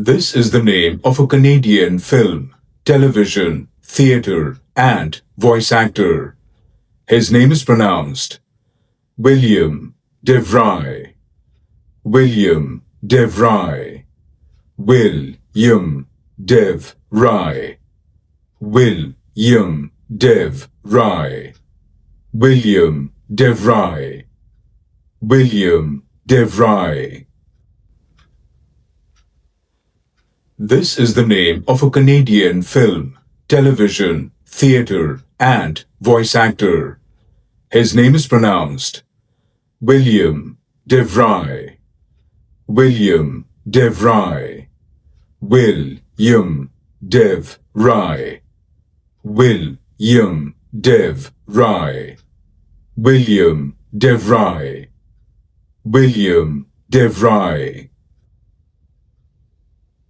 This is the name of a Canadian film, television, theatre, and voice actor. His name is pronounced William deVry. William deVry. William deVry. William deVry. William deVry. William deVry. This is the name of a Canadian film, television, theatre, and voice actor. His name is pronounced William deVry. William deVry. William deVry. William deVry. William deVry. William deVry.